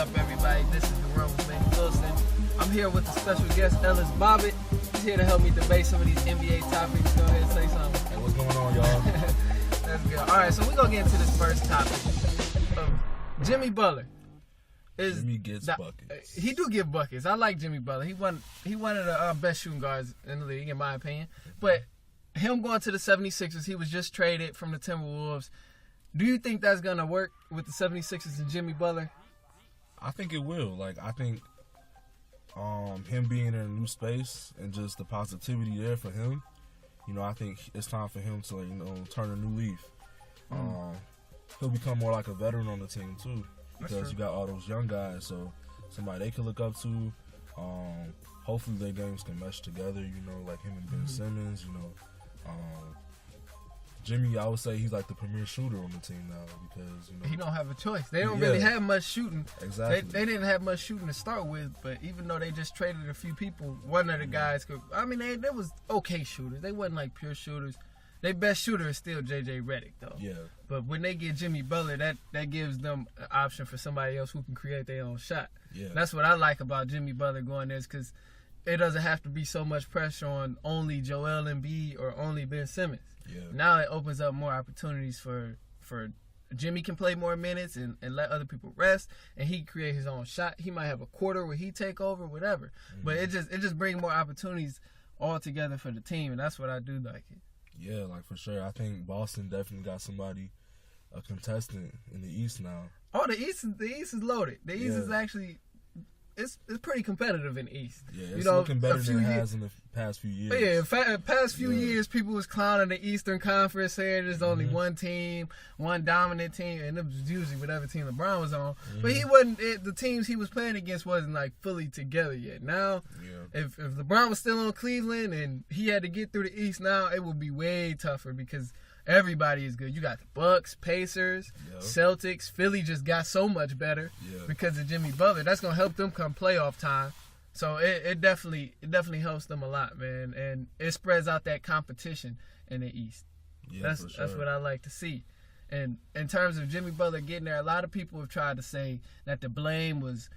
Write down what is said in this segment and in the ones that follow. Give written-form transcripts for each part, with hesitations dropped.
up, everybody? This is the Run with Manny Wilson. I'm here with a special guest, Ellis Bobbitt. He's here to help me debate some of these NBA topics. Go ahead and say something. Hey, what's going on, y'all? That's good. All right, so we're going to get into this first topic. Jimmy Butler. Jimmy gets buckets. He do get buckets. I like Jimmy Butler. He one of the best shooting guards in the league, in my opinion. But him going to the 76ers, he was just traded from the Timberwolves. Do you think that's going to work with the 76ers and Jimmy Butler? I think it will. I think him being in a new space and just the positivity there for him, I think it's time for him to, turn a new leaf. He'll become more like a veteran on the team, too, because you got all those young guys, so somebody they can look up to. Hopefully their games can mesh together, like him and Ben Simmons, Jimmy, I would say he's like the premier shooter on the team now because, he don't have a choice. They don't really have much shooting. Exactly. They didn't have much shooting to start with, but even though they just traded a few people, one of the guys could. I mean, they was okay shooters. They wasn't like pure shooters. Their best shooter is still J.J. Redick, though. Yeah. But when they get Jimmy Butler, that gives them an option for somebody else who can create their own shot. Yeah. That's what I like about Jimmy Butler going there, because it doesn't have to be so much pressure on only Joel Embiid or only Ben Simmons. Yeah. Now it opens up more opportunities for Jimmy can play more minutes and let other people rest, and he can create his own shot. He might have a quarter where he take over, whatever. But it just brings more opportunities all together for the team, and that's what I do like it. Yeah, for sure. I think Boston definitely got a contestant in the East now. Oh, the East is loaded. The East is actually it's pretty competitive in the East. Yeah, it's looking better than it has in the past few years. Yeah, past few years, people was clowning the Eastern Conference, saying there's only one team, one dominant team, and it was usually whatever team LeBron was on. But he wasn't. The teams he was playing against wasn't fully together yet. Now, if LeBron was still on Cleveland and he had to get through the East, now it would be way tougher because everybody is good. You got the Bucks, Pacers, Celtics. Philly just got so much better because of Jimmy Butler. That's gonna help them come playoff time. So it definitely helps them a lot, man. And it spreads out that competition in the East. Yeah, that's what I like to see. And in terms of Jimmy Butler getting there, a lot of people have tried to say that the blame was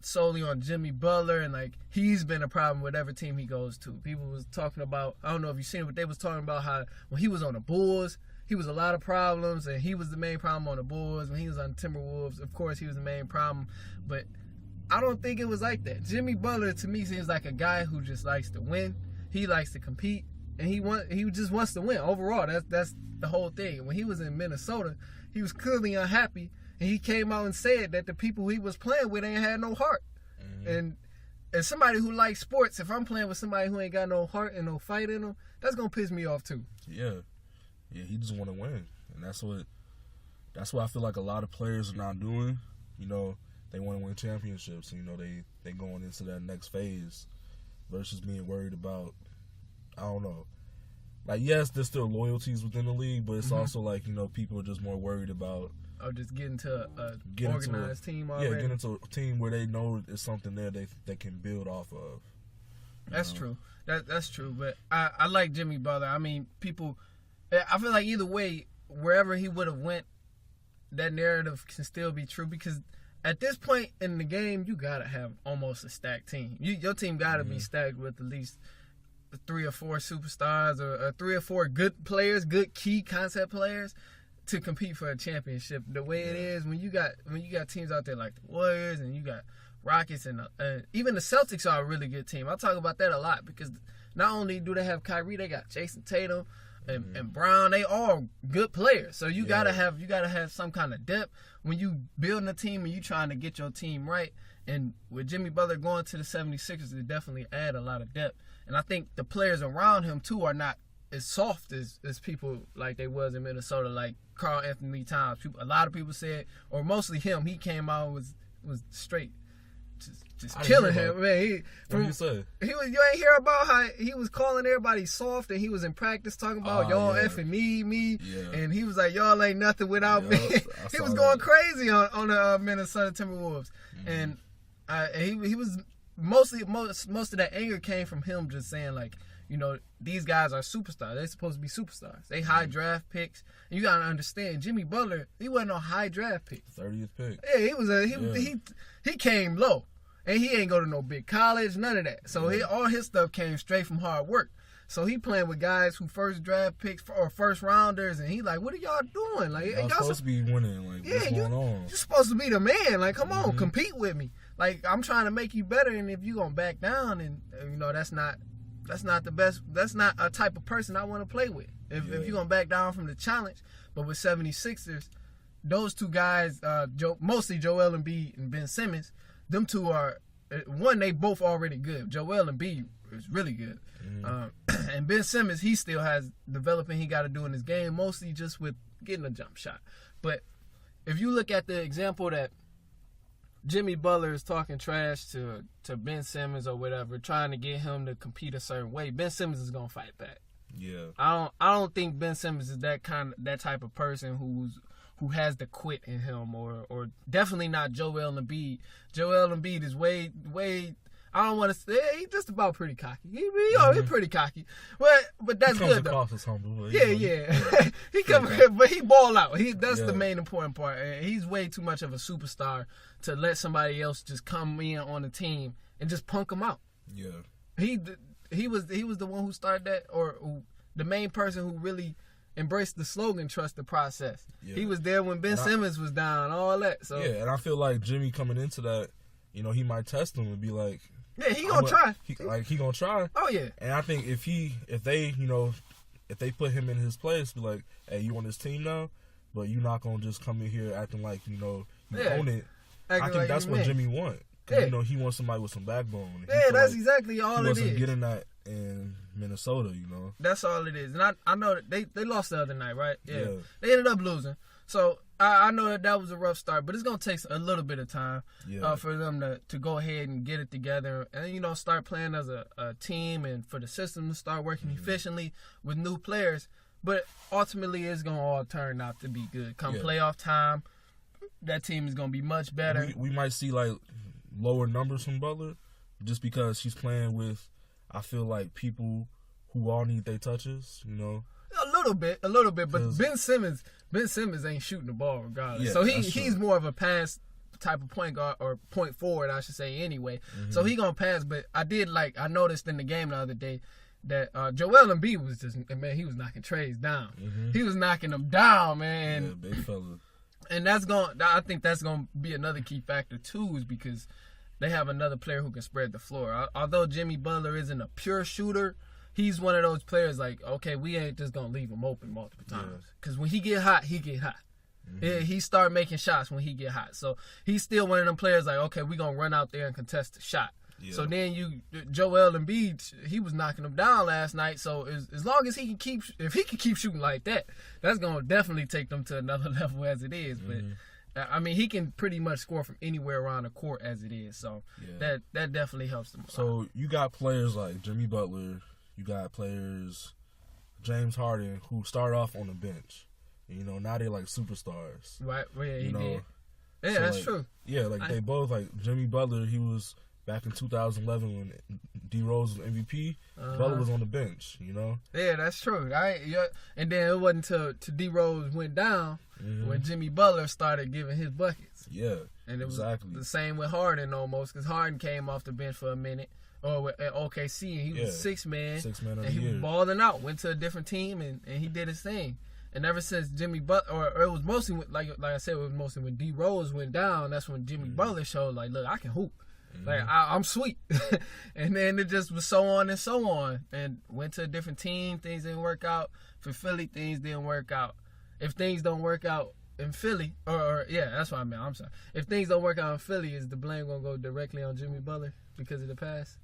solely on Jimmy Butler, and he's been a problem with every team he goes to. People was talking about, I don't know if you've seen it, but they was talking about how when he was on the Bulls, he was a lot of problems, and he was the main problem on the Bulls. When he was on the Timberwolves, of course, he was the main problem. But I don't think it was like that. Jimmy Butler, to me, seems like a guy who just likes to win. He likes to compete, and he just wants to win. Overall, that's the whole thing. When he was in Minnesota, he was clearly unhappy. And he came out and said that the people he was playing with ain't had no heart. And as somebody who likes sports, if I'm playing with somebody who ain't got no heart and no fight in them, that's going to piss me off too. Yeah, he just want to win. And that's what I feel like a lot of players are not doing. They want to win championships. They going into that next phase versus being worried about, I don't know. Yes, there's still loyalties within the league, but it's also people are just more worried about just getting to an organized team already. Yeah, get into a team where they know it's something there they can build off of. That's true. That's true. But I like Jimmy Butler. I mean, I feel like either way, wherever he would have went, that narrative can still be true because at this point in the game, you got to have almost a stacked team. Your team got to be stacked with at least 3 or 4 superstars or 3 or 4 good players, good key concept players, to compete for a championship. The way it is when you got teams out there like the Warriors and you got Rockets and even the Celtics are a really good team. I talk about that a lot because not only do they have Kyrie, they got Jason Tatum and Brown. They all good players. So you gotta have some kind of depth when you building a team and you trying to get your team right. And with Jimmy Butler going to the 76ers, they definitely add a lot of depth. And I think the players around him too are not as soft as people like they was in Minnesota, like Karl Anthony Towns. A lot of people said, or mostly him, he came out was straight just killing him, man. What did you say? You ain't hear about how he was calling everybody soft, and he was in practice talking about y'all effing me, and he was like, y'all ain't nothing without me. He was going crazy on the Minnesota Timberwolves, and he was most of that anger came from him just saying these guys are superstars. They're supposed to be superstars. They high draft picks. And you gotta understand, Jimmy Butler, he wasn't no high draft pick. 30th pick. Yeah, he came low, and he ain't go to no big college, none of that. So all his stuff came straight from hard work. So he playing with guys who first draft picks or first rounders, and he like, what are y'all doing? Like, y'all supposed to be winning. Like, what's going on? You're supposed to be the man. Like, come on, compete with me. Like, I'm trying to make you better, and if you gonna back down, and that's not the best. That's not a type of person I want to play with. If you're going to back down from the challenge. But with 76ers, those two guys, mostly Joel Embiid and Ben Simmons, them two are, one, they both already good. Joel Embiid is really good. And Ben Simmons, he still has developing he got to do in his game, mostly just with getting a jump shot. But if you look at the example that Jimmy Butler is talking trash to Ben Simmons or whatever, trying to get him to compete a certain way, Ben Simmons is gonna fight back. Yeah. I don't think Ben Simmons is that type of person who has the quit in him, or definitely not Joel Embiid. Joel Embiid is way I don't want to say he's just about pretty cocky. He's pretty cocky, but that's good though. Across as humble. Yeah. He but he ball out. That's the main important part. And he's way too much of a superstar to let somebody else just come in on the team and just punk him out. Yeah. He was the one who started that, or the main person who really embraced the slogan "Trust the process." Yeah. He was there when Ben Simmons was down, all that. So yeah, and I feel like Jimmy coming into that, he might test him and be like, yeah, he gonna try. He gonna try. Oh yeah. And I think if they put him in his place, be like, hey, you on this team now, but you're not gonna just come in here acting like you own it. I think like that's what Jimmy wants. Yeah. He wants somebody with some backbone. Yeah, that's exactly all it is. He wasn't getting that in Minnesota, That's all it is. And I know that they lost the other night, right? Yeah. They ended up losing. So I know that was a rough start, but it's going to take a little bit of time for them to go ahead and get it together and, start playing as a team, and for the system to start working efficiently with new players. But ultimately, it's going to all turn out to be good. Come playoff time, that team is going to be much better. We might see, lower numbers from Butler just because he's playing with, I feel like, people who all need their touches, A little bit, but Ben Simmons ain't shooting the ball regardless. So he's more of a pass type of point guard, or point forward, I should say, anyway. So he gonna pass, but I noticed in the game the other day that Joel Embiid was he was knocking Trays down. He was knocking them down, man. Yeah, big fella. And I think that's gonna be another key factor too, is because they have another player who can spread the floor. Although Jimmy Butler isn't a pure shooter, he's one of those players like, okay, we ain't just going to leave him open multiple times. Because when he get hot, he get hot. He start making shots when he get hot. So he's still one of them players like, okay, we going to run out there and contest the shot. Yeah. So then Joel Embiid, he was knocking him down last night. So as long as he can keep shooting like that, that's going to definitely take them to another level as it is. But he can pretty much score from anywhere around the court as it is. So that definitely helps them. So you got players like Jimmy Butler. You got players, James Harden, who start off on the bench. Now they're like superstars. Right. Well, yeah, he did. Yeah, so that's true. Yeah, they both, Jimmy Butler, he was back in 2011 when D Rose was MVP. Butler was on the bench, Yeah, that's true. And then it wasn't until D Rose went down when Jimmy Butler started giving his buckets. Yeah, and it was exactly the same with Harden almost, because Harden came off the bench for a minute. Or at OKC, and he was six man of and he was balling out. Went to a different team, and he did his thing. And ever since Jimmy Butler, or it was mostly like I said, it was mostly when D Rose went down. That's when Jimmy Butler showed like, look, I can hoop. Like I'm sweet. And then it just was so on and so on. And went to a different team. Things didn't work out. For Philly, things didn't work out. If things don't work out in Philly, that's what I meant. I'm sorry. If things don't work out in Philly, is the blame gonna go directly on Jimmy Butler because of the past?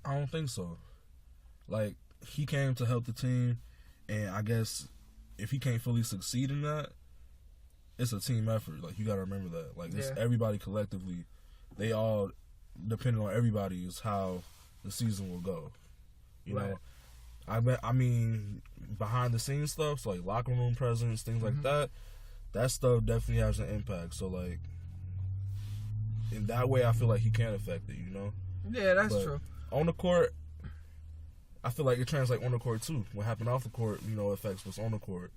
I don't think so. He came to help the team, and I guess if he can't fully succeed in that, it's a team effort. You got to remember that. It's everybody collectively. They all, depending on everybody, is how the season will go. You know? I mean, behind the scenes stuff, so locker room presence, things like that stuff definitely has an impact. So, in that way, I feel like he can affect it, Yeah, that's true. On the court, I feel like it translates on the court too. What happened off the court, affects what's on the court.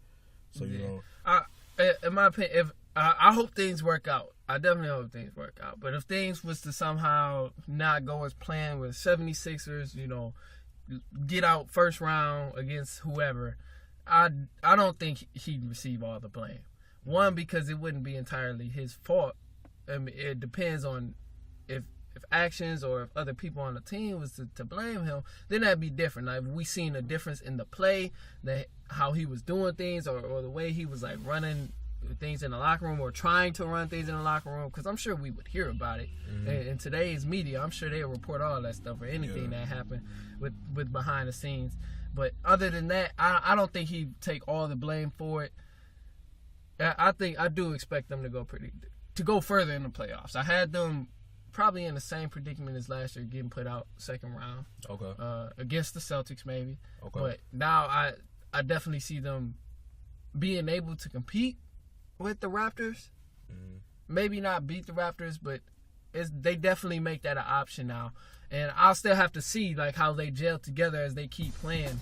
So in my opinion, I hope things work out. I definitely hope things work out. But if things was to somehow not go as planned with 76ers, get out first round against whoever, I don't think he'd receive all the blame. One, because it wouldn't be entirely his fault. I mean, it depends on if actions or if other people on the team was to blame him, then that'd be different. Like, if we seen a difference in the play, how he was doing things, or the way he was like running things in the locker room or trying to run things in the locker room, because I'm sure we would hear about it. In today's media, I'm sure they'll report all that stuff or anything that happened with behind the scenes. But other than that, I don't think he'd take all the blame for it. I do expect them to go further in the playoffs. I had them probably in the same predicament as last year, getting put out second round. Okay. Against the Celtics maybe. Okay. But now I definitely see them being able to compete with the Raptors. Maybe not beat the Raptors, but they definitely make that an option now. And I'll still have to see like how they gel together as they keep playing,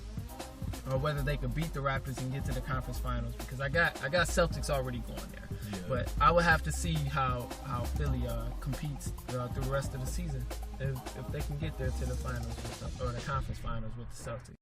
or whether they could beat the Raptors and get to the conference finals, because I got Celtics already going there. Yeah. But I would have to see how Philly competes through the rest of the season if they can get there to the finals or the conference finals with the Celtics.